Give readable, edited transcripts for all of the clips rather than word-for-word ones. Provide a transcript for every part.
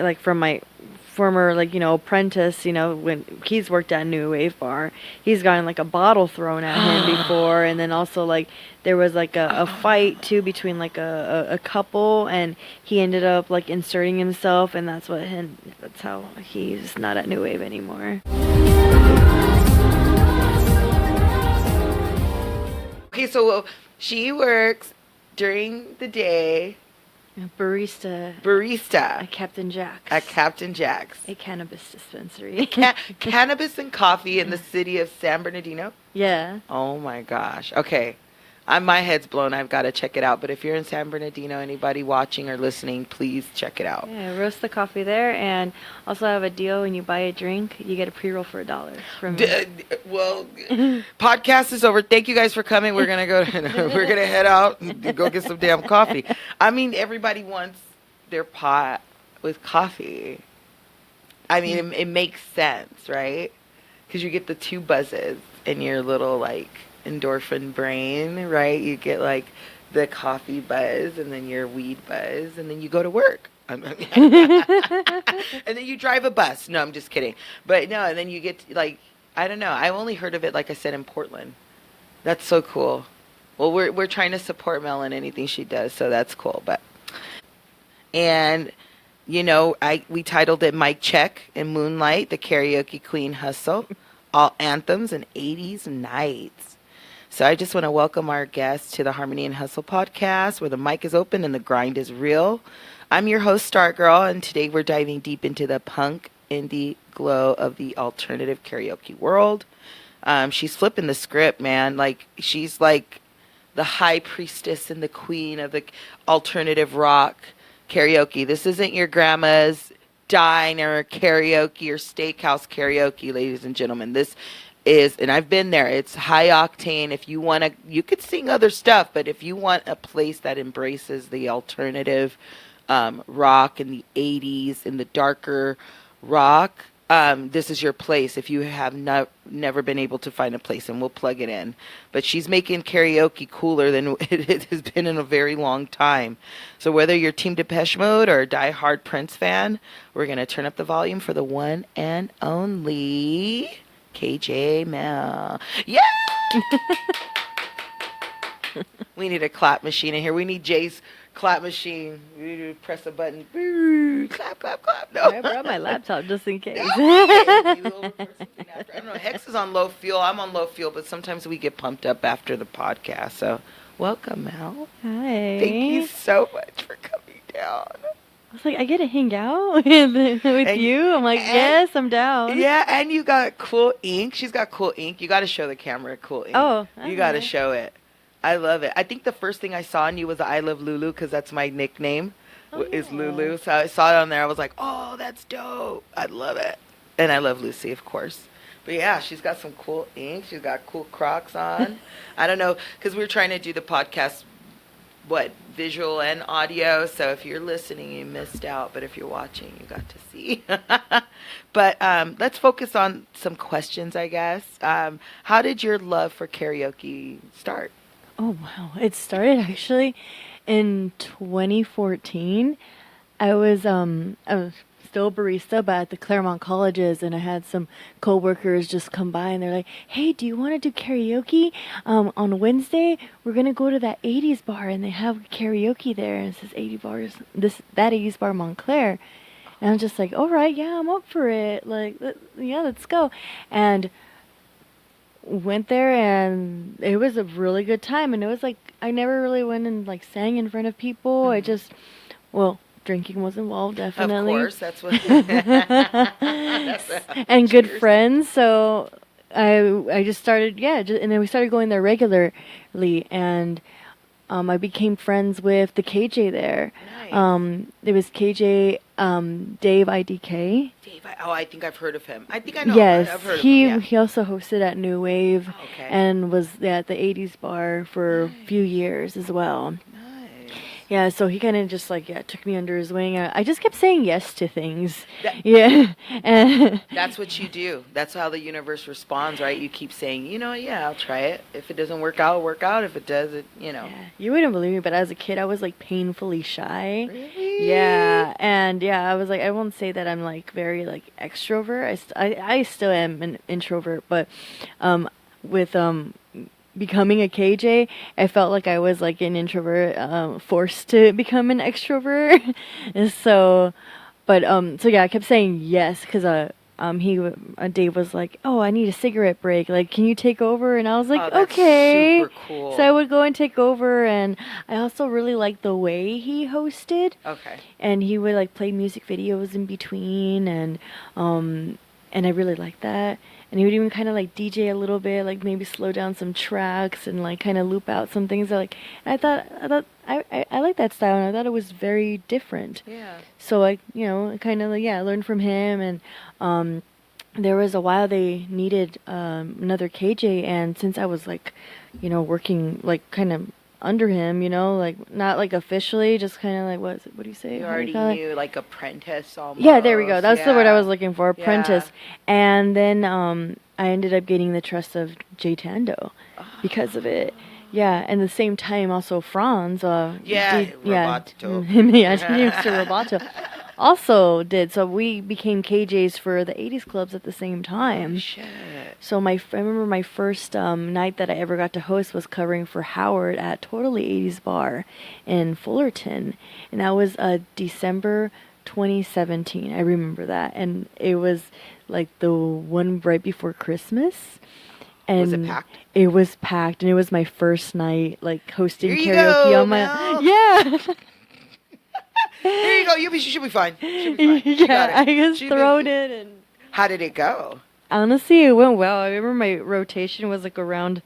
like from my former apprentice, when he's worked at New Wave Bar, he's gotten like a bottle thrown at him before, and then also like there was like a fight too between like a couple, and he ended up like inserting himself, and that's how he's not at New Wave anymore. Okay, so she works during the day. Barista at Captain Jack's. A cannabis dispensary. Cannabis and coffee in the city of San Bernardino? Yeah. Oh my gosh. Okay. My head's blown. I've got to check it out. But if you're in San Bernardino, anybody watching or listening, please check it out. Yeah, roast the coffee there, and also have a deal when you buy a drink, you get a pre-roll for $1 from me. Well, podcast is over. Thank you guys for coming. We're gonna we're gonna head out and go get some damn coffee. I mean, everybody wants their pot with coffee. I mean, it makes sense, right? Because you get the 2 buzzes in your little like endorphin brain, right? You get like the coffee buzz and then your weed buzz, and then you go to work. And then you drive a bus. No, I'm just kidding. But no, and then you get like, I don't know. I only heard of it, like I said, in Portland. That's so cool. Well, we're trying to support Mel in anything she does, so that's cool. And we titled it Mic Check and Moonlight, the Karaoke Queen Hustle, all anthems and 80s nights. So I just want to welcome our guests to the Harmony and Hustle podcast, where the mic is open and the grind is real. I'm your host, Stargurl, and today we're diving deep into the punk indie glow of the alternative karaoke world. She's flipping the script, man. Like, she's like the high priestess and the queen of the alternative rock karaoke. This isn't your grandma's diner karaoke or steakhouse karaoke, ladies and gentlemen. This is, and I've been there, it's high octane. If you want to, you could sing other stuff, but if you want a place that embraces the alternative rock in the 80s and the darker rock, this is your place if you have never been able to find a place, and we'll plug it in. But she's making karaoke cooler than it has been in a very long time. So whether you're Team Depeche Mode or a die-hard Prince fan, we're going to turn up the volume for the one and only KJ Mel. Yeah! We need a clap machine in here. We need Jay's clap machine. We need to press a button. Clap, clap, clap. No. I brought my laptop just in case. I don't know. Hex is on low fuel. I'm on low fuel, but sometimes we get pumped up after the podcast. So welcome, Mel. Hi. Thank you so much for coming down. I was like, I get to hang out with you. I'm like, yes, I'm down. Yeah, and you got cool ink. She's got cool ink. You got to show the camera cool ink. Oh. You got to show it. I love it. I think the first thing I saw on you was I Love Lulu, because that's my nickname, is Lulu. So I saw it on there. I was like, oh, that's dope. I love it. And I love Lucy, of course. But yeah, she's got some cool ink. She's got cool Crocs on. I don't know, because we were trying to do the podcast, visual and audio. So if you're listening, you missed out. But if you're watching, you got to see. But let's focus on some questions, I guess. How did your love for karaoke start? Oh, wow. It started actually in 2014. I was still a barista, but at the Claremont colleges, and I had some coworkers just come by, and they're like, hey, do you want to do karaoke? On Wednesday, we're going to go to that 80s bar, and they have karaoke there, and it says 80 bars, that 80s bar Montclair. And I'm just like, all right, yeah, I'm up for it. Like, yeah, let's go. And went there, and it was a really good time. And it was like, I never really went and like sang in front of people. Mm-hmm. I just, drinking was involved, definitely. Of course, that's what. And good friends. So I just started, and then we started going there regularly, and I became friends with the KJ there. Nice. It was KJ, Dave IDK. I think I've heard of him. I think I know. Yes, I've heard of him. Yeah. He also hosted at New Wave, and was at the 80s bar for a few years as well. Nice. Yeah, so he kind of just like took me under his wing. I just kept saying yes to things. That- Yeah, and That's what you do. That's how the universe responds, right? You keep saying, yeah, I'll try it. If it doesn't work out, it'll work out. If it does, yeah, you wouldn't believe me, but as a kid, I was like painfully shy. Really? Yeah, and yeah, I was like, I won't say that I'm like very like extrovert. I still am an introvert, but with becoming a KJ, I felt like I was like an introvert, forced to become an extrovert. And so, but so yeah, I kept saying yes because Dave was like, "Oh, I need a cigarette break. Like, can you take over?" And I was like, Oh, that's "Okay." super cool. So I would go and take over, and I also really liked the way he hosted, Okay. and he would like play music videos in between, and I really liked that. And he would even kind of like DJ a little bit, like maybe slow down some tracks and like kind of loop out some things. Like, I like that style, and I thought it was very different. Yeah. So I, kind of like, yeah, I learned from him, and there was a while they needed another KJ, and since I was like, working like kind of under him, like not like officially, just kind of like what do you say? You How do already call it? knew, like, apprentice almost. Yeah, there we go. That's the word I Yeah. was looking for, apprentice. And then I ended up getting the trust of Jay Tando because of it. Yeah, and the same time also Franz. Yeah, yeah, Roboto. yeah, Mr. Roboto also did. So we became KJs for the 80s clubs at the same time. Oh, shit. So I remember my first night that I ever got to host was covering for Howard at Totally 80s Bar in Fullerton, and that was December 2017. I remember that, and it was like the one right before Christmas. And Was it packed? It was packed, and it was my first night like hosting Here you karaoke go, on my Mel. yeah. Here you go. She'll be fine. She'll be fine. She Yeah, got it. I just She thrown did- it, and How did it go? honestly, it went well. I remember my rotation was like around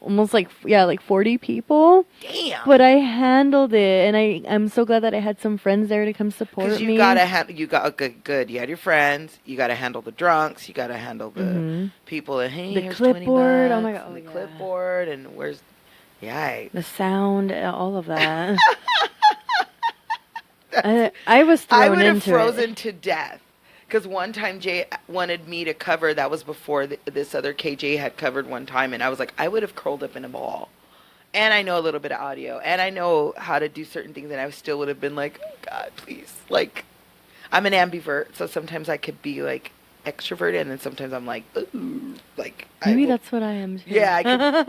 almost like 40 people, Damn. but I handled it, and I'm so glad that I had some friends there to come support Because me. you got good. You had your friends. You got to handle the drunks. You got to handle the people. And hey, The here's clipboard, 20 oh my bucks, God, and oh the yeah. clipboard, and where's, yeah. The sound, all of that. I was thrown I would have into frozen it. to death. Because one time Jay wanted me to cover. That was before this other KJ had covered one time, and I was like, I would have curled up in a ball. And I know a little bit of audio, and I know how to do certain things, and I still would have been like, oh God, please. Like, I'm an ambivert, so sometimes I could be like extroverted, and then sometimes I'm like, ooh, like. Maybe that's what I am too. Yeah, I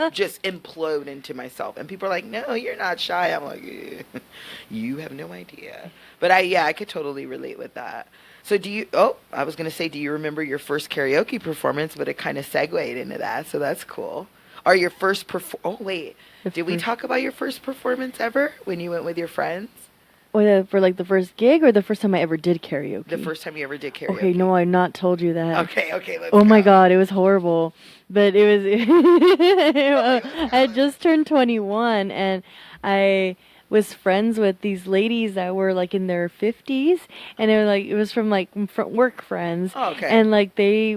could just implode into myself, and people are like, no, you're not shy. I'm like, yeah, you have no idea. But I could totally relate with that. So I was going to say, do you remember your first karaoke performance? But it kind of segued into that, so that's cool. Or your first oh, wait. Did we talk about your first performance ever when you went with your friends? For like the first gig, or the first time I ever did karaoke? The first time you ever did karaoke. Okay, no, I've not told you that. Okay, let's Oh my go. God, it was horrible. But it was, I had just turned 21, and I was friends with these ladies that were like in their 50s, and it was from like work friends. Oh, okay. And like they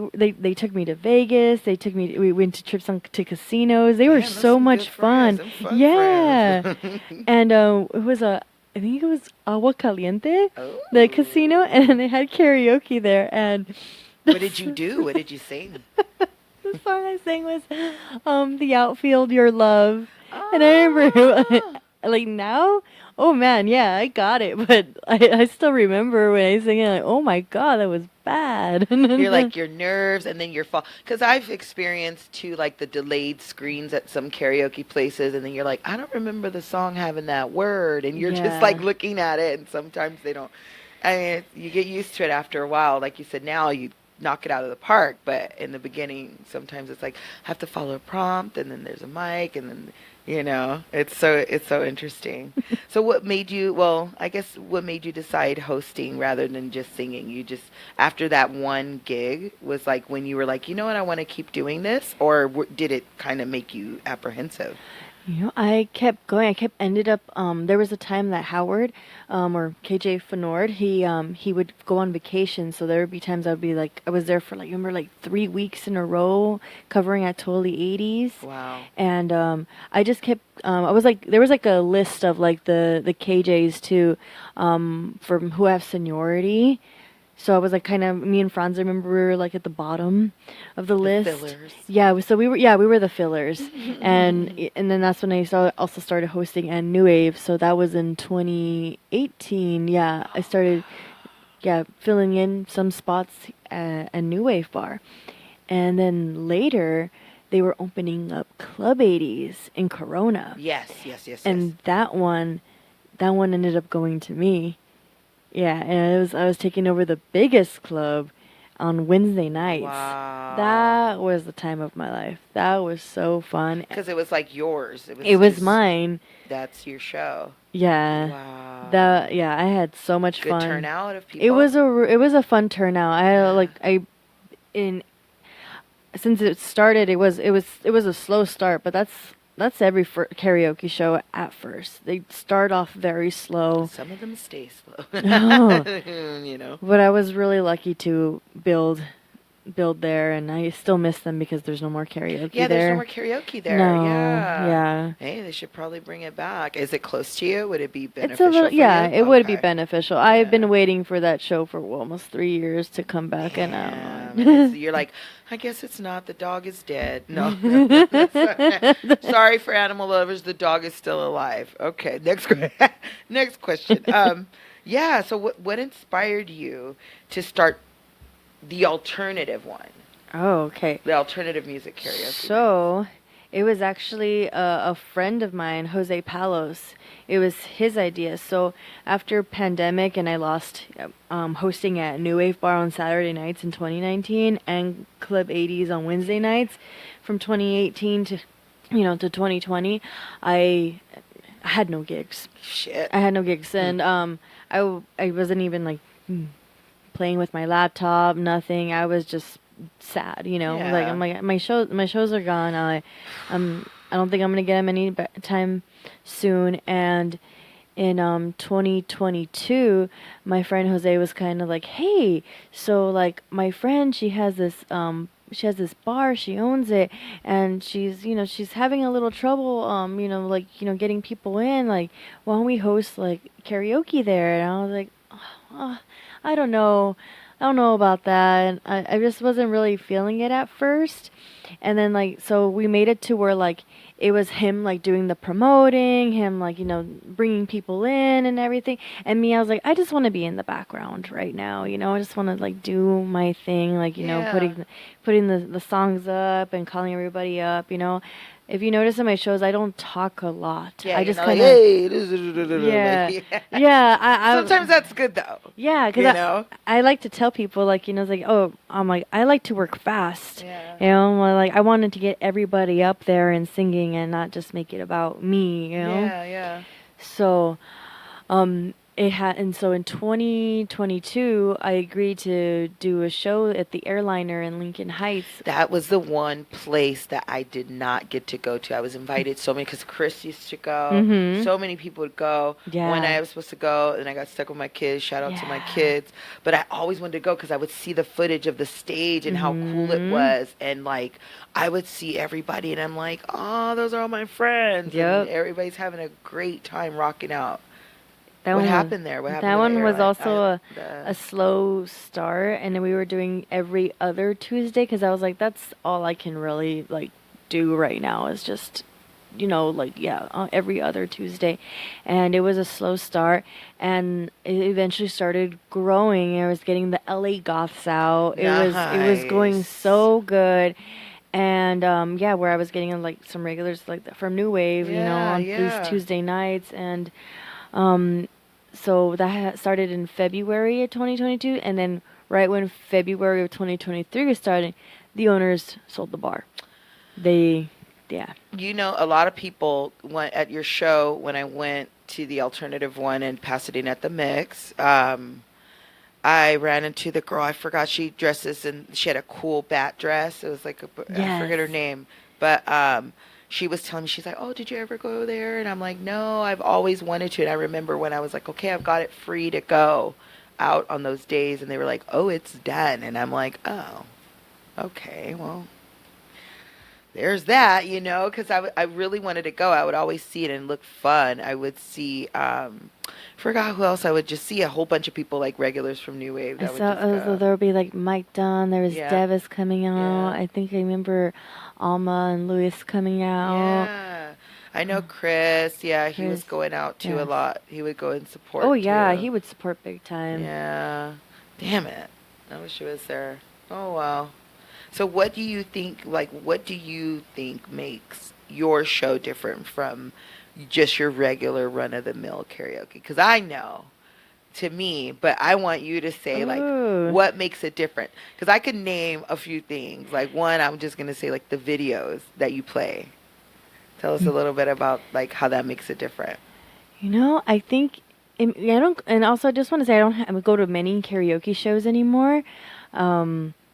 took me to Vegas. We went to trips to casinos. They were Damn, that's so some much good fun. friends, some fun Yeah. friends. And it was I think it was Agua Caliente, Oh. the casino, and they had karaoke there. And What did you do? What did you sing? the song I sang was The Outfield, Your Love. And I remember, like now, oh man, yeah, I got it. But I still remember when I sang it, like, oh my God, that was bad. You're like your nerves, and then your fall. Because I've experienced too, like the delayed screens at some karaoke places, and then you're like, I don't remember the song having that word, and you're Yeah. just like looking at it, and sometimes they don't. I mean, you get used to it after a while. Like you said, now you knock it out of the park, but in the beginning, sometimes it's like have to follow a prompt, and then there's a mic, and then it's so interesting. So what made you? Well, I guess what made you decide hosting rather than just singing? You just after that one gig was like when you were like, you know what, I want to keep doing this, or did it kind of make you apprehensive? I kept going. I kept ended up. There was a time that Howard, or KJ Fenord, he would go on vacation. So there would be times I'd be like, I was there for like, remember, like 3 weeks in a row, covering at Totally 80s, Wow. and I just kept. I was like, there was like a list of like the KJs too, from who have seniority. So I was like kind of me and Franz. I remember we were like at the bottom of the The list. fillers. Yeah, so we were the fillers, and then that's when I also started hosting and New Wave. So that was in 2018. Yeah, I started filling in some spots at a New Wave bar, and then later they were opening up Club 80s in Corona, Yes, yes, yes, yes. and that one ended up going to me. Yeah, and I was taking over the biggest club on Wednesday nights. Wow. That was the time of my life. That was so fun. Because it was like yours. It was It was just, mine. that's your show. Yeah. Wow. I had so much Good fun. turnout of It people. was a fun turnout. Yeah. In since it started, it was a slow start, but that's every karaoke show at first. They start off very slow. Some of them stay slow. No. You know. But I was really lucky to build there, and I still miss them because there's no more karaoke Yeah, there. there's no more karaoke there. No, Yeah. yeah. Hey, they should probably bring it back. Is it close to you? Would it be It's a beneficial little, for yeah, you? it would be Okay. beneficial. I've Yeah. been waiting for that show for almost 3 years to come back, Damn, and and you're like, I guess it's not. The dog is dead. No. Sorry for animal lovers. The dog is still alive. Okay, next question. Yeah. So what inspired you to start the alternative one, oh, okay. the alternative music karaoke night? So, it was actually a friend of mine, Jose Palos. It was his idea. So after pandemic, and I lost hosting at New Wave Bar on Saturday nights in 2019 and Club 80s on Wednesday nights from 2018 to 2020, I had no gigs. Shit. I had no gigs, and I wasn't even like playing with my laptop, nothing. I was just sad, Like Yeah. I'm like my shows are gone. I don't think I'm gonna get them any time soon. And in 2022, my friend Jose was kind of like, hey, so like my friend, she has this bar, she owns it, and she's having a little trouble, like, getting people in. Like, why don't we host like karaoke there? And I was like, oh, I don't know. I don't know about that. And I just wasn't really feeling it at first. And then, like, so we made it to where, like, it was him, like, doing the promoting, him, like, bringing people in and everything. And me, I was like, I just want to be in the background right now. I just want to, like, do my thing, like, Yeah. putting the songs up and calling everybody up. If you notice in my shows, I don't talk a lot. Yeah, I you're just not kind like, of, hey, yeah, like, yeah. I Sometimes that's good though. yeah, because You know. I like to tell people, like, it's like, oh, I'm like, I like to work fast. Yeah. Like, I wanted to get everybody up there and singing and not just make it about me. Yeah, yeah. So, and so in 2022, I agreed to do a show at the Airliner in Lincoln Heights. That was the one place that I did not get to go to. I was invited so many because Chris used to go. Mhm. So many people would go. Yeah. When I was supposed to go, and I got stuck with my kids. Shout out to my Yeah. kids. But I always wanted to go because I would see the footage of the stage and how cool it Mhm. was, and like I would see everybody, and I'm like, oh, those are all my friends. Yep. And everybody's having a great time rocking out. That What one happened there? What happened That with the one was airline? also a slow start, and then we were doing every other Tuesday because I was like, that's all I can really like do right now is just, every other Tuesday, and it was a slow start, and it eventually started growing. I was getting the LA goths out. It was going Nice. so good. And where I was getting like some regulars like from New Wave, Yeah, on yeah. these Tuesday nights, and so that started in February of 2022, and then right when February of 2023 was starting, the owners sold the bar. Yeah. A lot of people went at your show when I went to the alternative one in Pasadena at the Mix. I ran into the girl. I forgot she dresses and she had a cool bat dress. It was like I forget her Yes. name, but she was telling me, she's like, oh, did you ever go there? And I'm like, no, I've always wanted to. And I remember when I was like, okay, I've got it free to go out on those days. And they were like, oh, it's done. And I'm like, oh, okay, well, there's that, because I really wanted to go. I would always see it and look fun. I would see, forgot who else I would just see a whole bunch of people like regulars from New Wave I that would saw just go. there would be like Mike Dunn. There was Yeah. Devis coming out. Yeah. I think I remember Alma and Luis coming out. Yeah. I know Chris. Yeah, he was Chris, going out too a yes. lot. He would go and support Oh yeah, too. he would support big time. Yeah. Damn it. I wish he was there. Oh wow. So what do you think makes your show different from just your regular run of the mill karaoke? Because I know to me, but I want you to say like Ooh. what makes it different. Because I could name a few things. Like one, I'm just gonna say like the videos that you play. Tell us a little bit about like how that makes it different. I think I don't, and also I just want to say I don't go to many karaoke shows anymore.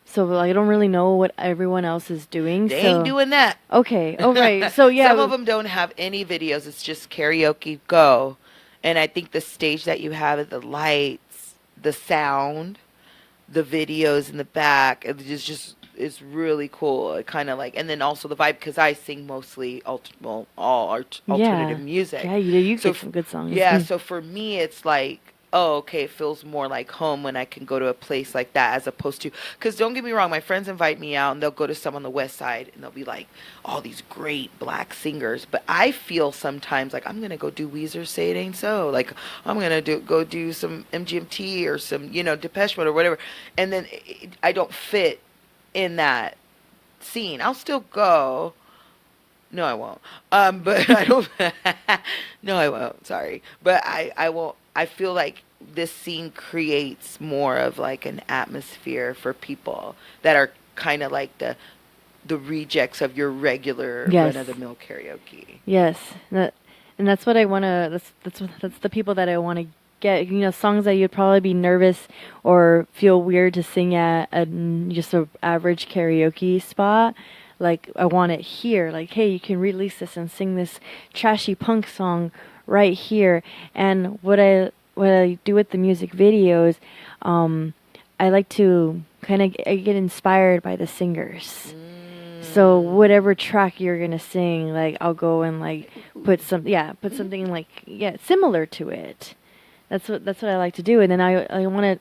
So like, I don't really know what everyone else is doing. They so. ain't doing that. Okay. All right. So yeah. Some of them don't have any videos. It's just karaoke go. And I think the stage that you have, the lights, the sound, the videos in the back, it's really cool. It kind of like, and then also the vibe, because I sing mostly alternative music. Yeah, you get some good songs. Yeah, so for me, it's like, oh, okay, it feels more like home when I can go to a place like that, as opposed to, because don't get me wrong, my friends invite me out and they'll go to some on the west side and they'll be like all these great black singers, but I feel sometimes like I'm gonna go do Weezer, Say It Ain't So, like I'm gonna go do some MGMT or some Depeche Mode or whatever, and then I don't fit in that scene. I'll still go. No, I won't. But I don't. No, I won't. Sorry, but I won't. I feel like this scene creates more of like an atmosphere for people that are kind of like the rejects of your regular Yes. run of the mill karaoke. Yes, and that's what I want to. That's the people that I want to get. Songs that you'd probably be nervous or feel weird to sing at just a average karaoke spot. Like, I want it here. Like, hey, you can release this and sing this trashy punk song right here. And what I do with the music videos, I like to kind of get inspired by the singers. So whatever track you're gonna sing, like I'll go and like put something like similar to it. That's what I like to do, and then I want to.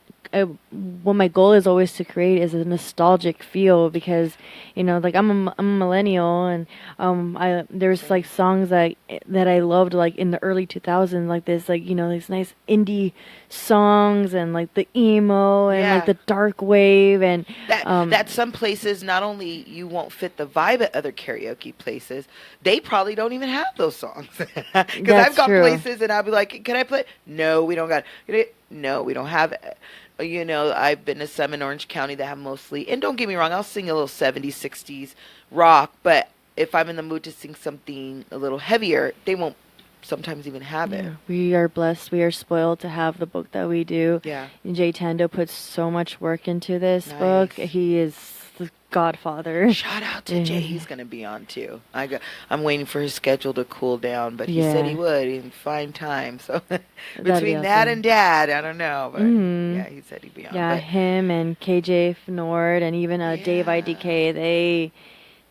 What my goal is always to create is a nostalgic feel, because like I'm a millennial, and there's like songs that I loved like in the early 2000s, like this, like these nice indie songs, and like the emo and like the dark wave, and that some places not only you won't fit the vibe at other karaoke places, they probably don't even have those songs. Because I've got places and I'll be like, can I play? No, we don't got it. No, we don't have it. I've been to some in Orange County that have mostly, and don't get me wrong, I'll sing a little 70s, 60s rock, but if I'm in the mood to sing something a little heavier, they won't sometimes even have it. We are blessed. We are spoiled to have the book that we do. Yeah. And Jay Tando puts so much work into this book. He is the godfather. Shout out to Jay. He's going to be on too. I'm waiting for his schedule to cool down, but he said he would in fine time. So between that and Dad, I don't know, but yeah, he said he'd be on. Yeah, him and KJ Nord and even Dave IDK,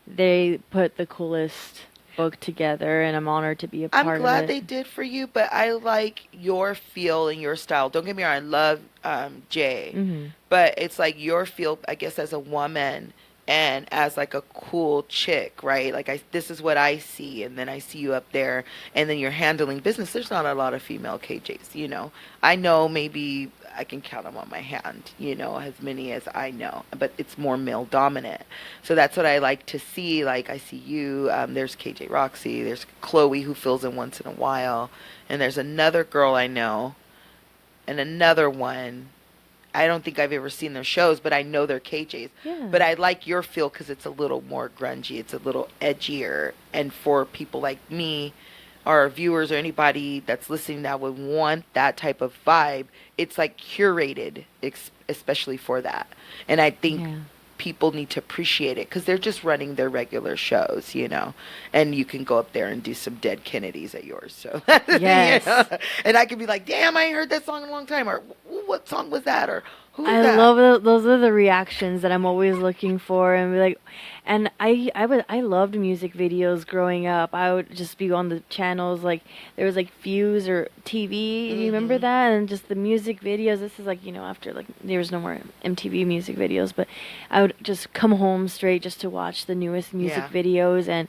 they put the coolest book together, and I'm honored to be a part of it. I'm glad they did for you, but I like your feel and your style. Don't get me wrong, I love Jay, but it's like your feel, I guess, as a woman and as like a cool chick, right? Like this is what I see, and then I see you up there, and then you're handling business. There's not a lot of female KJs, I know maybe I can count them on my hand, as many as I know, but it's more male dominant. So that's what I like to see. Like I see you, there's KJ Roxy, there's Chloe who fills in once in a while, and there's another girl I know, and another one. I don't think I've ever seen their shows, but I know they're KJs. Yeah. But I like your feel because it's a little more grungy. It's a little edgier. And for people like me, or viewers, or anybody that's listening that would want that type of vibe, it's like curated, especially for that. And I think people need to appreciate it because they're just running their regular shows, you know, and you can go up there and do some dead Kennedys at yours. So, Yes. you know? And I could be like, damn, I ain't heard that song in a long time. Or what song was that? Or who was I that? love those are the reactions that I'm always looking for, and be like, and I loved music videos growing up. I would just be on the channels like there was like Fuse or TV. You remember that? And just the music videos. This is like, you know, after like there was no more MTV music videos, but I would just come home straight just to watch the newest music videos, and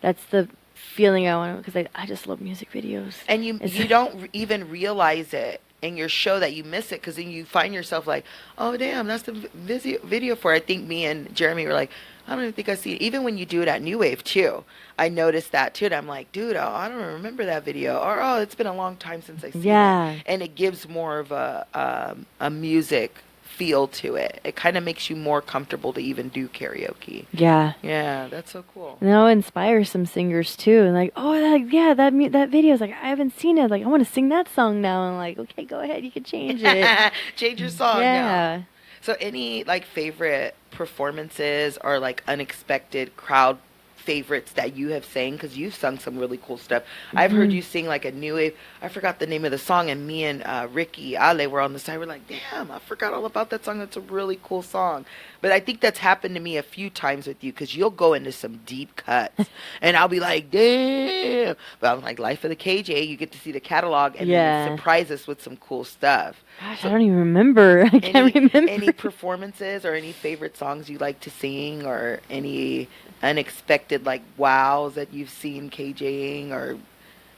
that's the feeling I want because I just love music videos. And you don't even realize it in your show that you miss it because then you find yourself like, oh damn, that's the video for it. I think me and Jeremy were like, I don't even think I see it. Even when you do it at New Wave too, I noticed that too. And I'm like, dude, I don't remember that video, or oh, it's been a long time since I seen it. And it gives more of a music feel to it. It kind of makes you more comfortable to even do karaoke. Yeah. Yeah, that's so cool. And that'll inspire some singers too. And like, oh, that video is like, I haven't seen it. Like, I want to sing that song now. And like, okay, go ahead, you can change it. Change your song Yeah. now. So any like favorite performances or like unexpected crowd favorites that you have sang? Because you've sung some really cool stuff. I've heard you sing like a new wave. I forgot the name of the song, and me and Ricky Ale were on the side. We're like, damn, I forgot all about that song. That's a really cool song. But I think that's happened to me a few times with you because you'll go into some deep cuts, and I'll be like, damn. But I'm like, Life of the KJ. You get to see the catalog and then surprise us with some cool stuff. Gosh, so, I don't even remember. I can't remember. Any performances or any favorite songs you like to sing, or any unexpected like wows that you've seen KJing, or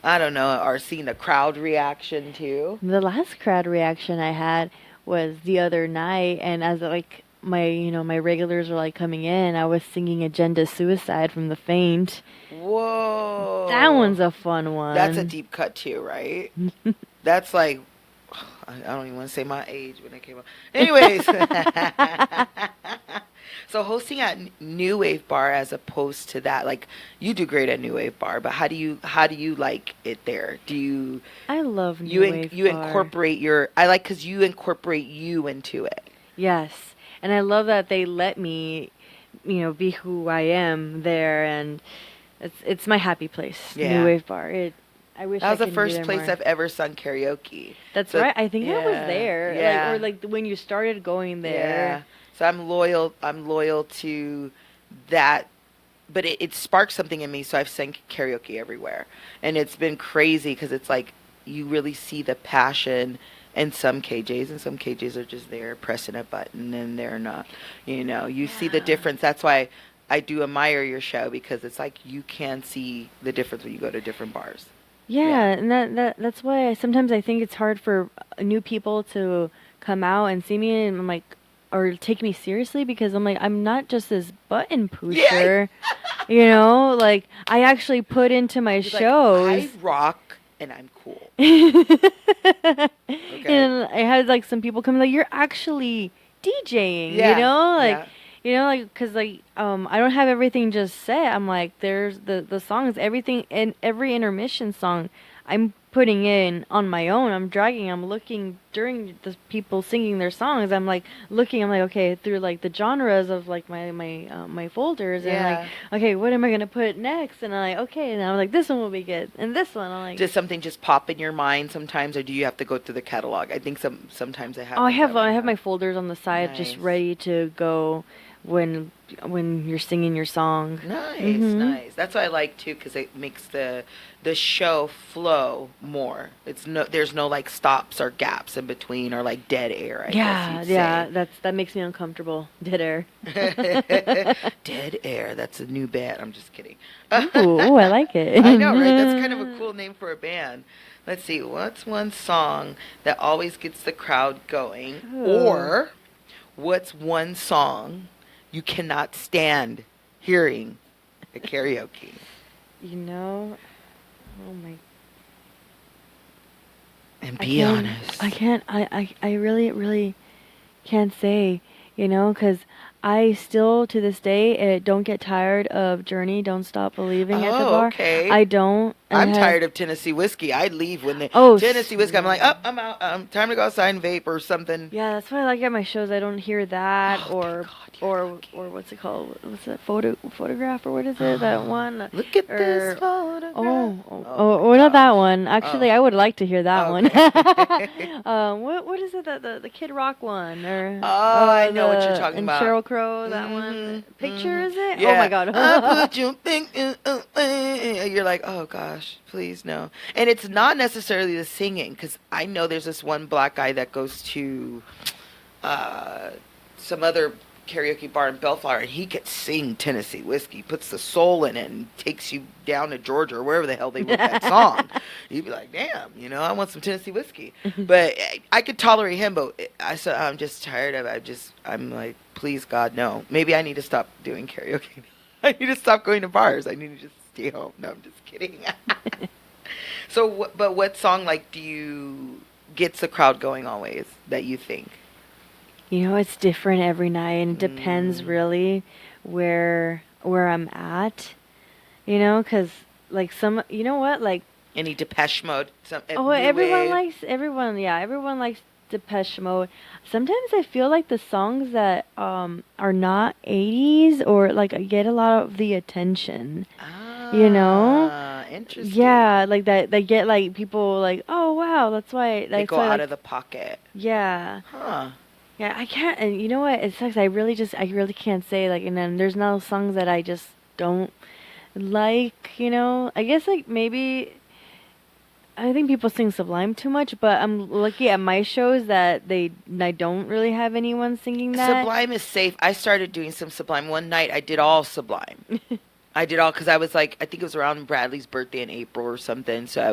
I don't know, or seen a crowd reaction to? The last crowd reaction I had was the other night, and as like my regulars were like coming in, I was singing Agenda Suicide from The Faint. Whoa. That one's a fun one. That's a deep cut too, right? That's like, I don't even want to say my age when it came up. Anyways. So hosting at New Wave Bar as opposed to that, like you do great at New Wave Bar, but how do you like it there? Do you? I love New Wave Bar. You incorporate I like because you incorporate you into it. Yes, and I love that they let me, be who I am there, and it's my happy place. Yeah. New Wave Bar. I wish that was the first place more. I've ever sung karaoke. That's right. I think I was there. Yeah. Like when you started going there. Yeah. So I'm loyal to that, but it sparked something in me. So I've sang karaoke everywhere, and it's been crazy because it's like you really see the passion in some KJs, and some KJs are just there pressing a button, and they're not. You see the difference. That's why I do admire your show, because it's like you can see the difference when you go to different bars. Yeah, and that's why sometimes I think it's hard for new people to come out and see me, and I'm like, or take me seriously, because I'm like, I'm not just this button pusher, like I actually put into my shows. Like, I rock and I'm cool. Okay. And I had like some people come like, you're actually DJing, because I don't have everything just set. I'm like, there's the songs, everything, and every intermission song I'm putting in on my own. I'm dragging, I'm looking during the people singing their songs. I'm like, okay, through like the genres of like my folders, and like, okay, what am I gonna put next? And I'm like, okay, and I'm like, this one will be good, and this one, I'm like, does something just pop in your mind sometimes, or do you have to go through the catalog? I think sometimes I have. Oh, I have my folders on the side, just ready to go when you're singing your song. Nice. That's what I like too, because it makes the show flow more. There's no like stops or gaps in between, or like dead air. I guess you'd say. That makes me uncomfortable. Dead air. Dead air. That's a new band. I'm just kidding. Ooh, I like it. I know, right? That's kind of a cool name for a band. Let's see. What's one song that always gets the crowd going? Ooh. Or what's one song you cannot stand hearing at karaoke? Oh my. And be honest. I really can't say, because I still, to this day, don't get tired of Journey, Don't Stop Believing at the bar. Okay. I don't. I'm tired of Tennessee whiskey. I leave when the Oh, Tennessee whiskey. I'm like, oh, I'm out. Time to go outside and vape or something. yeah, that's why I like at my shows. I don't hear that Oh, thank God, or what's it called? What's that photograph or what is it? That one? Look at this photograph. Not that one. Actually, I would like to hear that one. Okay. What is it? The Kid Rock one or I know what you're talking and about. Sheryl Crow, that one. Picture is it? Yeah. Oh my God. I put you think you're like, oh gosh, please no. And it's not necessarily the singing, because I know there's this one black guy that goes to some other karaoke bar in Bellflower, and he can sing Tennessee whiskey, puts the soul in it, and takes you down to Georgia or wherever the hell they wrote that song. You'd be like, damn, I want some Tennessee whiskey. But I could tolerate him, but I'm just tired of it. I'm like, please God, no. Maybe I need to stop doing karaoke. I need to stop going to bars. I need to just stay home. No, I'm just kidding. So, but what song gets the crowd going always that you think? It's different every night, and it depends really where I'm at. Because like Any Depeche Mode? everyone likes Depeche Mode. Sometimes I feel like the songs that are not 80s or like get a lot of the attention. Interesting. Yeah, like that they get like people like, oh wow, that's why they go out of the pocket. Yeah. Huh. Yeah, I can't, and you know what? It sucks. I really can't say like, and then there's no songs that I just don't like. I guess like maybe I think people sing Sublime too much, but I'm lucky at my shows that I don't really have anyone singing that. Sublime is safe. I started doing some Sublime one night. I did all Sublime. I did all because I was like, I think it was around Bradley's birthday in April or something. So I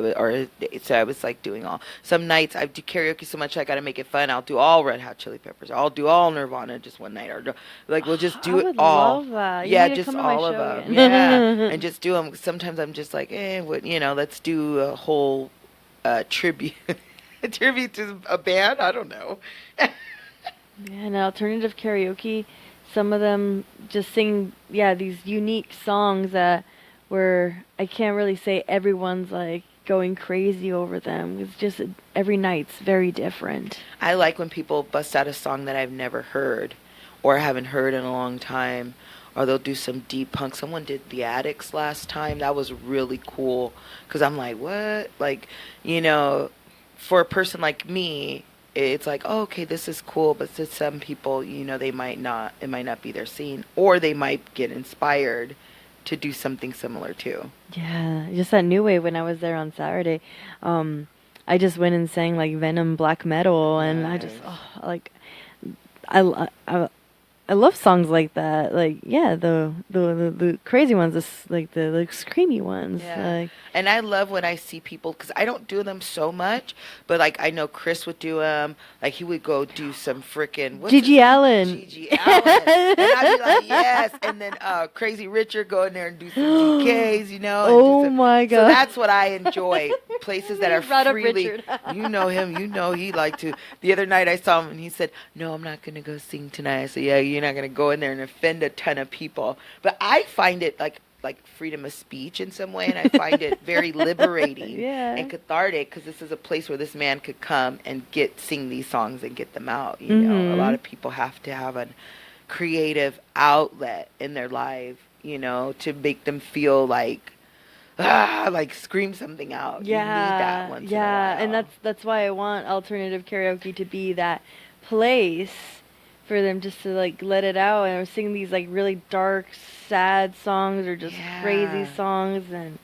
was like doing all. Some nights I do karaoke so much I got to make it fun. I'll do all Red Hot Chili Peppers. I'll do all Nirvana just one night, or like we'll just do it all. Love that. Yeah, just all of them. Yeah, and just do them. Sometimes I'm just like, let's do a whole tribute, a tribute to a band. I don't know. Yeah, and alternative karaoke. Some of them just sing, these unique songs that where I can't really say everyone's like going crazy over them. It's just every night's very different. I like when people bust out a song that I've never heard or haven't heard in a long time, or they'll do some deep punk. Someone did The Addicts last time. That was really cool because I'm like, what? Like, for a person like me, it's like, oh, okay, this is cool, but to some people, it might not be their scene, or they might get inspired to do something similar too. Yeah, just that new wave. When I was there on Saturday, I just went and sang like Venom black metal, and nice. I love songs like that. Like, the crazy ones, like the screamy ones. Yeah. Like, and I love when I see people, because I don't do them so much, but like I know Chris would do them. Like he would go do some freaking Gigi Allen. Gigi Allen. And I'd be like, yes. And then Crazy Richard go in there and do some DKs, Oh my God. So that's what I enjoy. Places that are freely. Richard. You know him. He like to. The other night I saw him and he said, no, I'm not going to go sing tonight. I said, yeah, you're not going to go in there and offend a ton of people. But I find it like freedom of speech in some way, and I find it very liberating and cathartic, because this is a place where this man could come and sing these songs and get them out. A lot of people have to have a creative outlet in their life, to make them feel like scream something out. You need that once in a while. And that's why I want alternative karaoke to be that place for them just to like let it out and sing these like really dark, sad songs or just crazy songs, and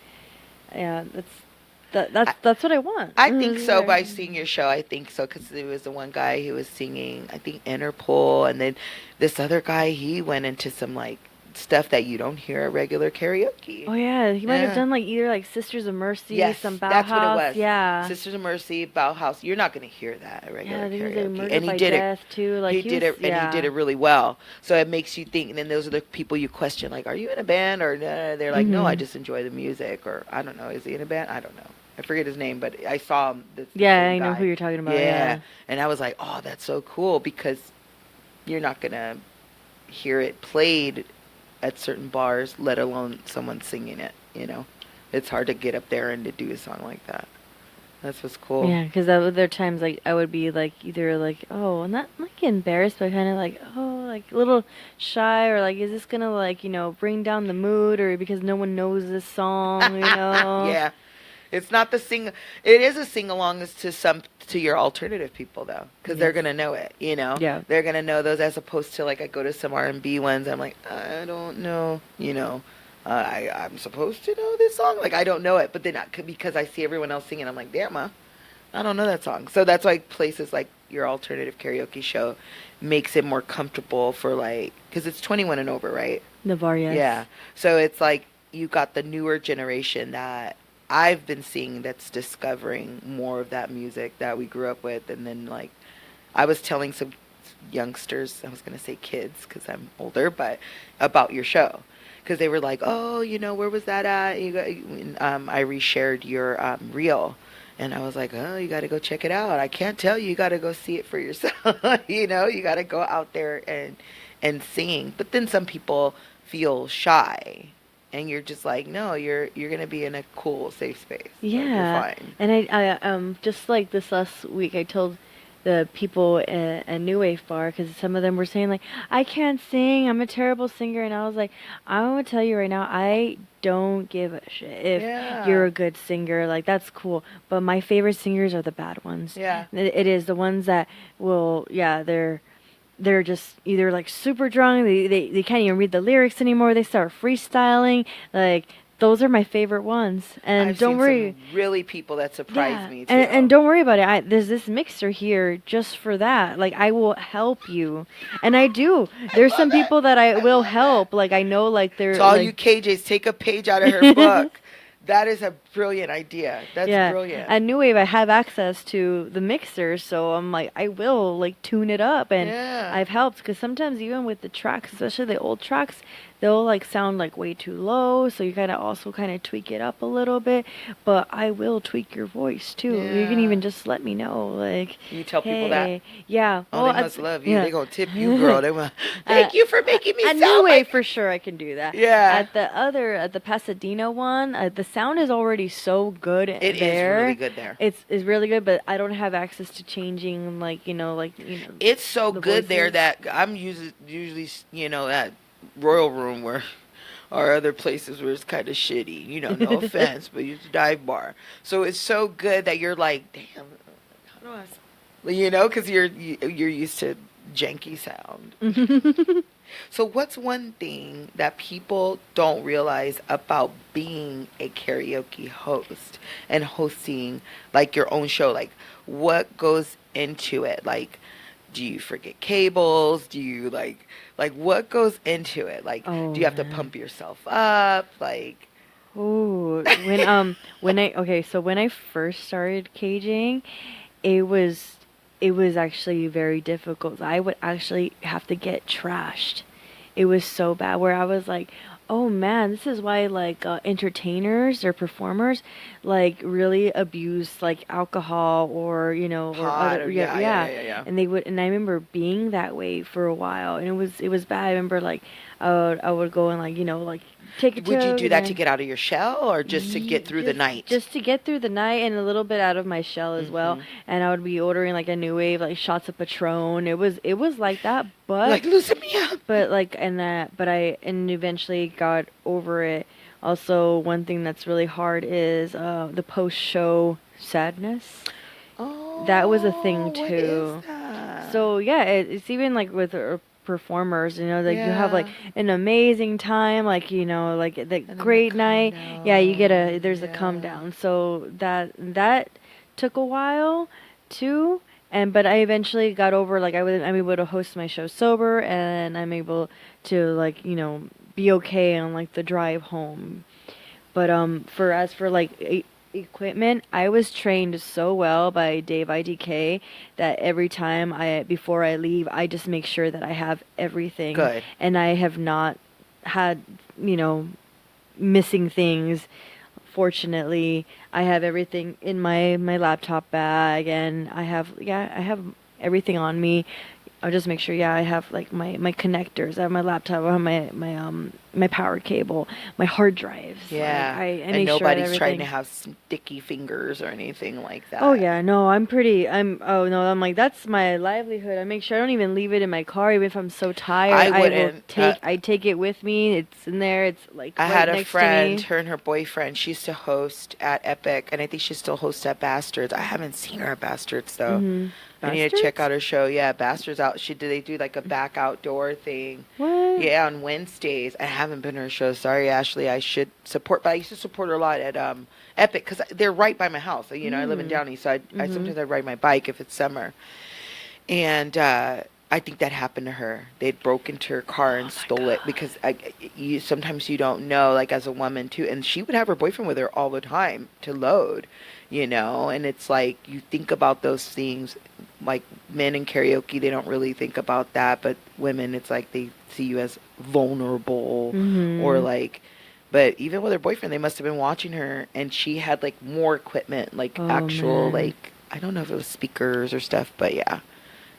that's what I want. I think so. By seeing your show, I think so, because there was the one guy who was singing, I think, Interpol, and then this other guy, he went into some like stuff that you don't hear at regular karaoke. Oh yeah, he might have done like either like Sisters of Mercy, some Bauhaus. That's what it was. Yeah, Sisters of Mercy, Bauhaus. You're not going to hear that at regular karaoke. And he did it too. Like he did it, and he did it really well. So it makes you think. And then those are the people you question, like, are you in a band? Or they're like, no, I just enjoy the music. Or I don't know, is he in a band? I don't know. I forget his name, but I saw him. I know who you're talking about. Yeah, and I was like, oh, that's so cool, because you're not going to hear it played at certain bars, let alone someone singing it, it's hard to get up there and to do a song like that. That's what's cool. Yeah, because there are times like I would be like either like, oh, not like embarrassed, but kind of like, oh, like a little shy, or like, is this gonna like bring down the mood, or because no one knows this song, Yeah. It's not the sing. It is a sing along as to your alternative people though, because they're Yes. gonna know it. You know, Yeah. they're gonna know those as opposed to like I go to some R&B ones. I'm like I don't know. I'm supposed to know this song. Like I don't know it, but then because I see everyone else singing, I'm like damn, I don't know that song. So that's why places like your alternative karaoke show makes it more comfortable for like because it's 21 and over, right? Navarre, yes. Yeah. So it's like you got the newer generation that I've been seeing that's discovering more of that music that we grew up with. And then, like, I was telling some youngsters, I was going to say kids because I'm older, but about your show. Because they were like, oh, where was that at? I reshared your reel. And I was like, oh, you got to go check it out. I can't tell you. You got to go see it for yourself. You got to go out there and sing. But then some people feel shy. And you're just like, no, you're going to be in a cool, safe space. Yeah. Like, you're fine. And I just like this last week, I told the people at New Wave Bar, because some of them were saying like, I can't sing, I'm a terrible singer, and I was like, I want to tell you right now, I don't give a shit if you're a good singer. Like, that's cool, but my favorite singers are the bad ones. Yeah. It is the ones that will, they're just either like super drunk, they can't even read the lyrics anymore, they start freestyling. Like, those are my favorite ones. And I've don't seen worry, some really people that surprise me too. and don't worry about it. There's this mixer here just for that. Like, I will help you, and I do. There's some people that I will help. Like, I know, like, they're to all like, you KJs, take a page out of her book. That is a brilliant idea. That's brilliant. At New Wave, I have access to the mixer, so I'm like, I will like tune it up, and I've helped, because sometimes even with the tracks, especially the old tracks, they'll like sound like way too low, so you gotta also kind of tweak it up a little bit. But I will tweak your voice too. You can even just let me know, like, you tell people that. Yeah. Oh, well, they must love you. yeah. They gonna tip you, girl. They want thank you for making me At sound New Wave, like. for sure, I can do that. Yeah. At the Pasadena one, the sound is already so good there. It is really good there. It's really good, but I don't have access to changing It's so the good there voices. that I'm usually at Royal Room where or other places where it's kind of shitty. No offense, but it's a dive bar. So it's so good that you're like, damn, how do I? Because you're used to janky sound. So what's one thing that people don't realize about being a karaoke host and hosting like your own show? Like what goes into it? Like, do you forget cables? Do you like what goes into it? Like, do you have to pump yourself up? Like, ooh, when I first started caging, it was actually very difficult. I would actually have to get trashed. It was so bad, where I was like, oh man, this is why like entertainers or performers like really abuse like alcohol or or pot, other, yeah. And I remember being that way for a while, and it was bad. I remember like I would go and like take a would you chug do and that then- to get out of your shell or just to get through the night? Just to get through the night and a little bit out of my shell as well. And I would be ordering like a New Wave, like shots of Patron. It was like that, but Like loosen me up. but like I eventually got over it. Also, one thing that's really hard is the post show sadness. Oh, That was a thing what too. is that? So yeah, it's even like with performers, like you have like Yeah. an amazing time, like like the And then great the night. come Yeah, you get down, there's a come down. So that took a while too. But I eventually got over, like I'm able to host my show sober, and I'm able to like be okay on like the drive home. But for like equipment, I was trained so well by Dave IDK that every time before I leave, I just make sure that I have everything. Good. And I have not had missing things. Fortunately, I have everything in my laptop bag, and I have everything on me. I'll just make sure, yeah, I have like my connectors, I have my laptop, I have my power cable, my hard drives. Like Yeah. I And make sure I have nobody's trying to everything. have sticky fingers or anything like Oh that. yeah, no, oh no, I'm like, that's my livelihood. I make sure I don't even leave it in my car, even if I'm so tired. I wouldn't. I take it with me. It's in there. It's like I right had a next to friend, me. her and her boyfriend, she used to host at Epic, and I think she still hosts at Bastards. I haven't seen her at Bastards, though. Mhm. I need to check Bastards? out her show. Yeah, Bastards out. They do like a back outdoor thing. What? Yeah, on Wednesdays. I haven't been to her show. Sorry, Ashley. I should support, but I used to support her a lot at Epic because they're right by my house. You know, I live in Mm. Downey, so I Mhm. sometimes I ride my bike if it's summer. And I think that happened to her. They'd broke into her car Oh and my stole it god. because you sometimes you don't know, like as a woman too. And she would have her boyfriend with her all the time to load, you know. And it's like you think about those things, like men in karaoke, they don't really think about that, but women, it's like they see you as vulnerable or Mhm. like. But even with her boyfriend, they must have been watching her, and she had like more equipment, like Oh actual man. like I don't know if it was speakers or stuff, but yeah.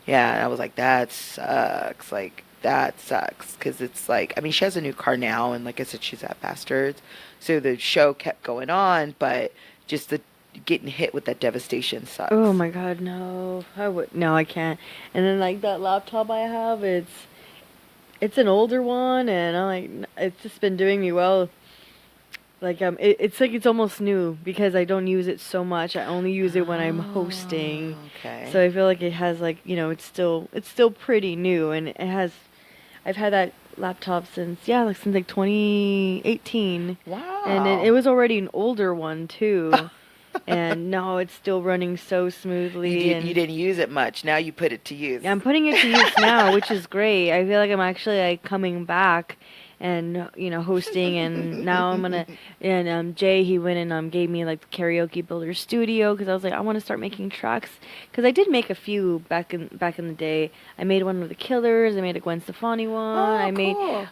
Yeah, and I was like, that sucks. Like, that sucks. Because it's like, I mean, she has a new car now, and like I said, she's at Bastards. So the show kept going on, but just the getting hit with that devastation Oh sucks. my god, no. No, I can't. And then like that laptop I have, it's an older one, and I'm like, it's just been doing me well. Like it's like it's almost new because I don't use it so much. I only use it when I'm hosting. Oh, okay. So I feel like it has like, it's still pretty new, and it has I've had that laptop since, yeah, like since like 2018. And it Wow. was already an older one too. And no, it's still running so smoothly, You and didn't use it much. Now you put it to use. I'm putting it to use now, which is great. I feel like I'm actually like coming back and hosting, and now I'm gonna. And Jay, he went and gave me like the Karaoke Builder Studio because I was like, I want to start making tracks because I did make a few back in the day. I made one with the Killers. I made a Gwen Stefani one. Oh, I made cool.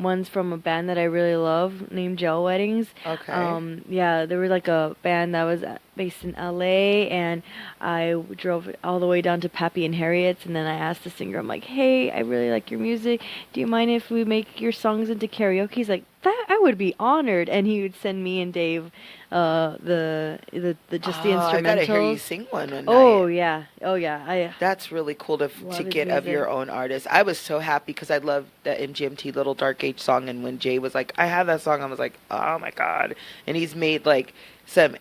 ones from a band that I really love named Gel Weddings. Okay. Yeah, there was like a band that was based in LA, and I drove all the way down to Pappy and Harriet's, and then I asked the singer, I'm like, hey, I really like your music. Do you mind if we make your songs into karaoke? He's like, that I would be honored, and he would send me and Dave the just the Oh, I gotta hear you instrumentals. sing one Oh night. yeah, oh yeah, I That's really cool to love his get of music. your own artist. I was so happy because I loved the MGMT Little Dark Age song, and when Jay was like, "I have that song," I was like, "Oh my god!" And he's made like some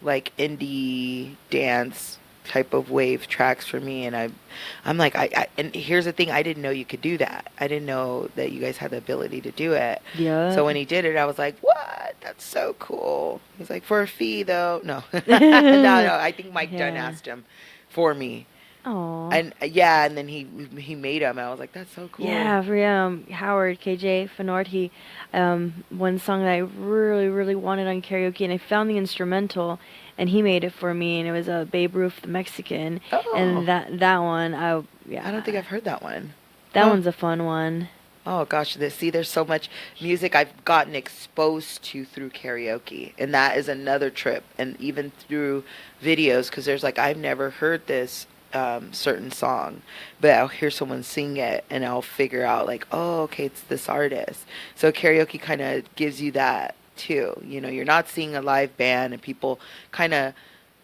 like indie dance type of wave tracks for me, and I'm like, and here's the thing, I didn't know you could do that. I didn't know that you guys had the ability to do it. So Yep. when he did it, I was like, "What? That's so cool." He's like, "For a fee, though." No, no. I think Mike Dunn Yeah. asked him for me, Oh. and yeah, and then he made him. I was like, "That's so cool." Yeah, for Howard KJ Fenord, he one song that I really really wanted on karaoke, and I found the instrumental, and he made it for me, and it was Babe Ruth the Mexican, and Oh, that one I don't think yeah, I've heard that one. that Huh. one's a fun one. Oh gosh, there's so much music I've gotten exposed to through karaoke, and that is another trip. And even through videos, because there's like I've never heard this certain song, but I'll hear someone sing it, and I'll figure out like, oh, okay, it's this artist. So karaoke kind of gives you that too. You know, you're not seeing a live band, and people kind of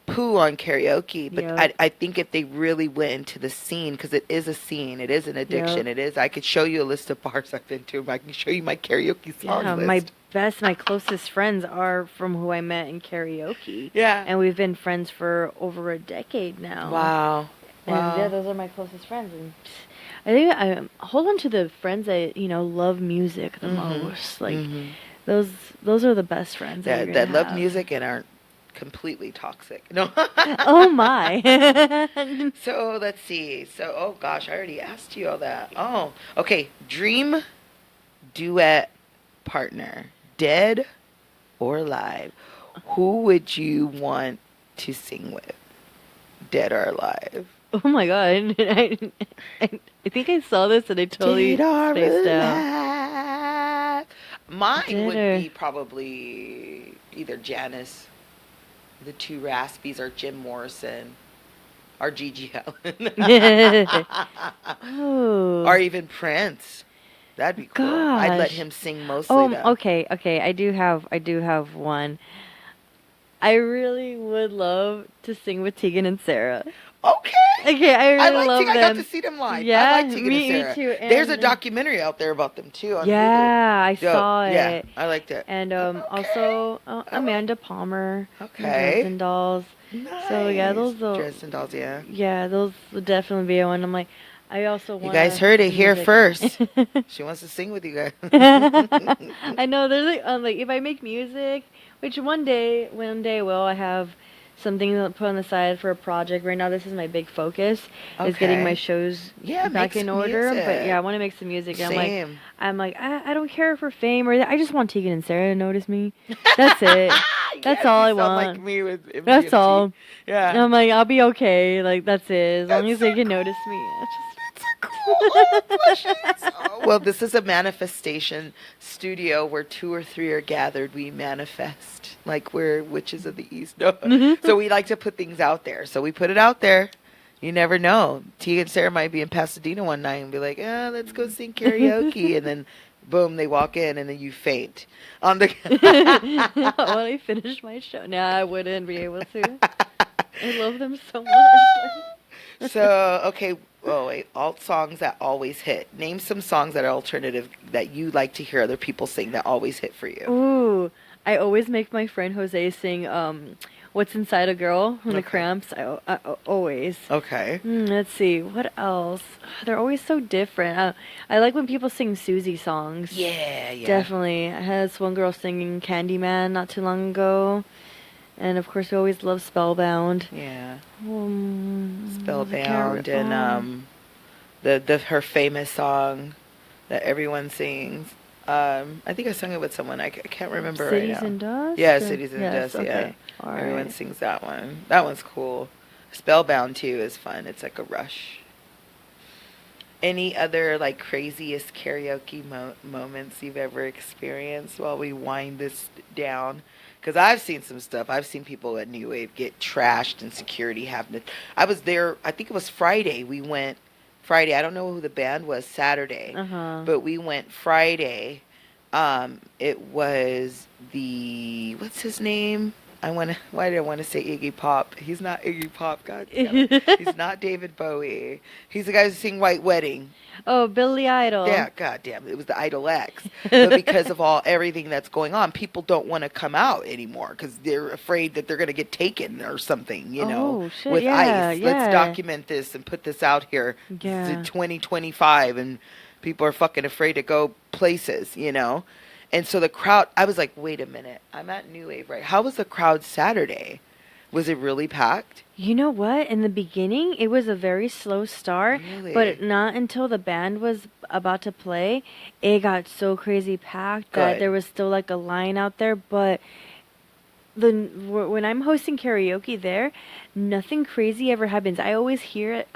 poo on karaoke, but Yep, I think if they really went into the scene, because it is a scene, it is an yep. addiction, it is. I could show you a list of bars I've been to. I can show you my karaoke songs Yeah, my list. my closest friends are from who I met in karaoke, Yeah. and we've been friends for over a decade now. Wow. And yeah, Wow. those are my closest friends. And I think I hold on to the friends that love music the Mhm. most. Like Mhm. those those are the best friends that you're That gonna love have. music and aren't completely toxic. No. Oh my. So let's see. So oh gosh, I already asked you all that. Oh, okay. Dream duet partner, dead or alive? Who would you want to sing with, dead or alive? Oh my god. I think I saw this and I Dead totally or spaced out. alive? Mine would Dinner. be probably either Janice, the two Raspies, or Jim Morrison. Or Gigi Allen. Oh, Or even Prince. That'd be cool. I'd let gosh. him sing mostly Oh, though. okay. I do have one. I really would love to sing with Tegan and Sarah. Okay. Okay, I I really like Tegan. love I got to them. see them live. I Yeah, like Tegan and me Sarah. too. There's a And documentary out there about them too on Hulu. yeah, I Dope. saw Yeah, it. I liked it. And Okay. also I like. Amanda Palmer from Okay. Dresden Dolls. So yeah, Nice. those will Dresden Dolls. Yeah. yeah, those would definitely be one. I'm like, I also You want guys to heard it do here music. first. She wants to sing with you guys. I know there's like if I make music, which one day will I have something to put on the side for a project. Right now, this is my big focus is getting my Okay. shows Yeah, make back in some order. But yeah, I music. want to make some music. And Same. I'm like I don't care for fame or that. I just want Tegan and Sarah to notice me. That's it. That's Yes, all you I sound like want. me with That's MGMT. all. Yeah. I'm like I'll be okay. Like that's it. As long That's as so they can cool. notice me. That's so cool. Oh, plushies. Oh, well, this is a manifestation studio where two or three are gathered. We manifest like we're witches of the East. No. So we like to put things out there. So we put it out there. You never know. T and Sarah might be in Pasadena one night and be like, let's go sing karaoke. And then, boom, they walk in and then you faint. On the When I finish my show. No, I wouldn't be able to. I love them so much. So, okay. Oh, wait. Alt songs that always hit. Name some songs that are alternative that you like to hear other people sing that always hit for you. Ooh, I always make my friend Jose sing "What's Inside a Girl" from the Okay. Cramps. I always. Okay. Let's see, what else? They're always so different. I like when people sing Susie songs. Yeah, yeah. Definitely. I had this one girl singing Candyman not too long ago. And of course, we always love Spellbound. Yeah. I Spellbound can't and the her famous song that everyone sings. I think I sung it with someone. I can't remember Cities right now. and Dust? Yeah, Or- Cities and yes, Dust. Yeah, okay. All everyone right. sings that one. That one's cool. Spellbound too is fun. It's like a rush. Any other like craziest karaoke moments you've ever experienced while we wind this down? Because I've seen some stuff. I've seen people at New Wave get trashed and security happened. I was there. I think it was Friday. We went Friday. I don't know who the band was Saturday, but we went Friday. It was what's his name? Why did I want to say Iggy Pop? He's not Iggy Pop. God damn it. He's not David Bowie. He's the guy who sing White Wedding. Oh, Billy Idol. Yeah, God damn it. It was the Idol X. But because of everything that's going on, people don't want to come out anymore because they're afraid that they're going to get taken or something, Oh, shit, with yeah, ICE. yeah. Let's document this and put this out here. Yeah. It's 2025 and people are fucking afraid to go places. And so the crowd, I was like, wait a minute. I'm at New Wave, right? How was the crowd Saturday? Was it really packed? You know what? In the beginning, it was a very slow start, Really? but not until the band was about to play, it got so crazy packed that Good. there was still like a line out there. But when I'm hosting karaoke there, nothing crazy ever happens. I always hear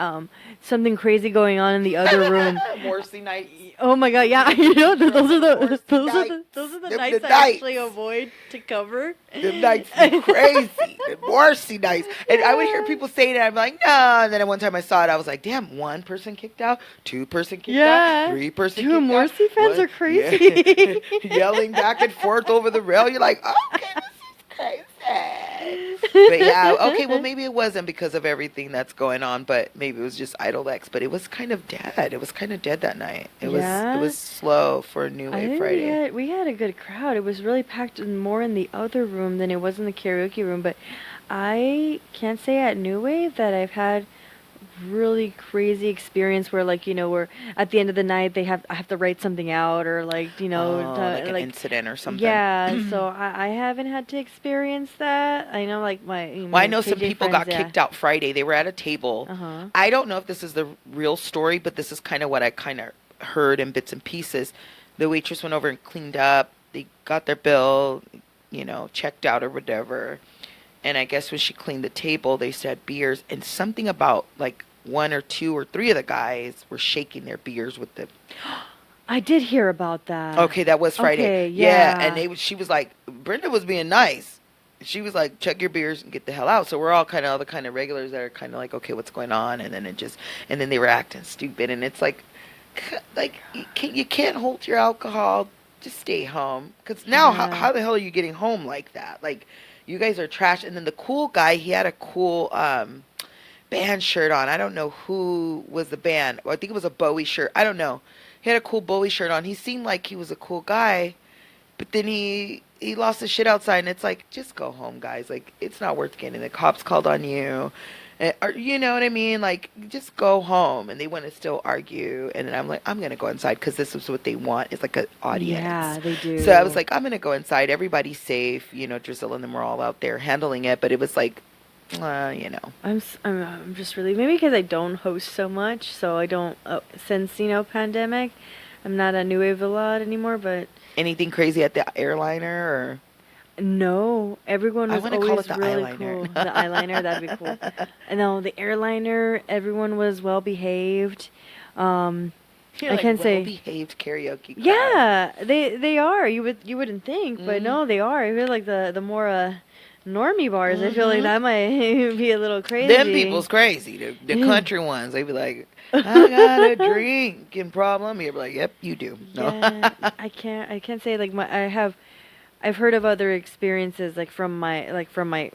something crazy going on in the other room. Morrissey nights. Oh my god, yeah, I know those are the Morrissey those are the Them nights the I nights. actually avoid to cover. Them nights be crazy. The Morrissey nights. And I would hear people saying it. I'm like, no. And then at one time I saw it. I was like, damn, one person kicked out, two person kicked Yeah. out, three person Dude, kicked Morrissey out. fans One- are crazy. Yeah. Yelling back and forth over the rail. You're like, okay, this is crazy. But yeah, okay, well maybe it wasn't because of everything that's going on, but maybe it was just Idol X. But it was kind of dead. It was kind of dead that night. It Yeah? was slow for a New I Wave think Friday. we had a good crowd. It was really packed more in the other room than it was in the karaoke room. But I can't say at New Wave that I've had really crazy experience where where at the end of the night I have to write something out or Like an incident or something. Yeah, so I haven't had to experience that. I know Well, I know some KJ people friends, got kicked out Friday. They were at a table. Uh-huh. I don't know if this is the real story, but this is kind of what I kind of heard in bits and pieces. The waitress went over and cleaned up. They got their bill, checked out or whatever. And I guess when she cleaned the table, they said beers and something about like one or two or three of the guys were shaking their beers with the. I did hear about that. Okay, that was Friday. Okay, Yeah, yeah. and she was like, Brenda was being nice. she was like, chug your beers and get the hell out. So we're all kind of, all the kind of regulars that are kind of like, okay, what's going on? And then and then they were acting stupid. And it's like you can't hold your alcohol. Just stay home. Because now, Yeah. how the hell are you getting home like that? Like, you guys are trash. And then the cool guy, he had a cool band shirt on. I don't know who was the band. I think it was a Bowie shirt. I don't know. He had a cool Bowie shirt on. He seemed like he was a cool guy, but then he lost his shit outside, and it's like, just go home, guys. Like, it's not worth getting the cops called on you. Or, you know what I mean? Like, just go home. And they want to still argue. And then I'm like, I'm going to go inside because this is what they want. It's like an audience. Yeah, they do. So I was like, I'm going to go inside. Everybody's safe. You know, Drusilla and them were all out there handling it. But it was like, you know. I'm just really, maybe because I don't host so much, so I don't, since, pandemic, I'm not at New Wave a lot anymore, but. Anything crazy at the airliner or? No, everyone was wanna call always it the really eyeliner. cool. The eyeliner, that'd be cool. No, the airliner, everyone was well behaved. You're I like, can say, well-behaved karaoke crowd. yeah, they are. You wouldn't think, but no, they are. I feel like the more normie bars, I feel like that might be a little crazy. Them people's crazy. The country ones, they be like, I got a drinking problem. You're like, yep, you do. No. Yeah, I can't say like I've heard of other experiences like from my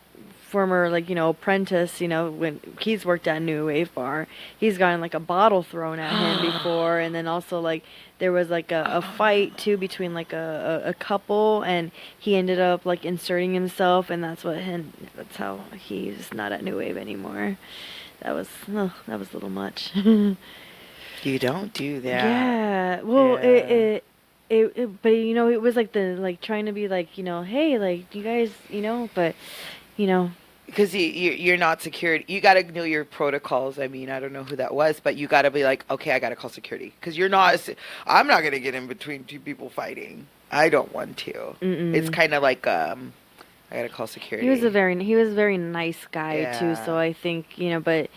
former apprentice, when he's worked at a New Wave bar, he's gotten like a bottle thrown at him before, and then also like there was like a fight too between like a couple, and he ended up like inserting himself, and that's how he's not at New Wave anymore. That was a little much. You don't do that. Yeah. Well, Yeah. but it was like trying to be like, hey, like you guys, but Because you're not security. You got to know your protocols. I mean, I don't know who that was, but you got to be like, okay, I got to call security. Because I'm not going to get in between two people fighting. I don't want to. It's kind of like, I got to call security. he was a very nice guy too. Yeah. So I think, but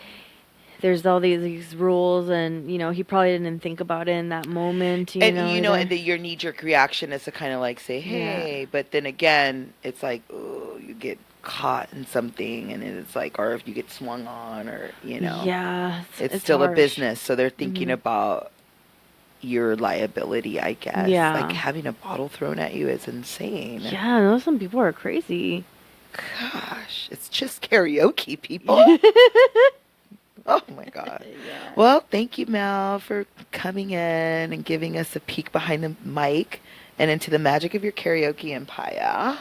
there's all these rules, and he probably didn't think about it in that moment. And either. and your knee-jerk reaction is to kind of like say, hey, but then again, it's like, oh, you get caught in something, and it's like, or if you get swung on, or Yeah, it's still harsh. a business, so they're thinking about your liability, I guess. Yeah. Like having a bottle thrown at you is insane. Yeah, I know some people are crazy. Gosh, it's just karaoke, people. Oh my God. Yeah. Well, thank you, Mel, for coming in and giving us a peek behind the mic and into the magic of your karaoke empire.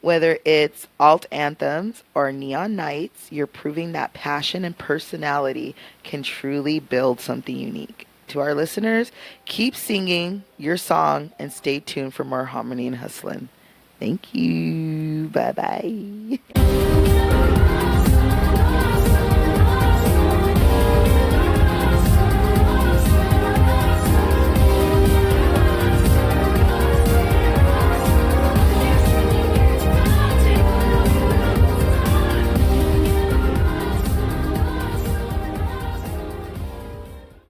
Whether it's alt anthems or neon nights, you're proving that passion and personality can truly build something unique. To our listeners, keep singing your song and stay tuned for more Harmony and Hustlin'. Thank you. Bye-bye.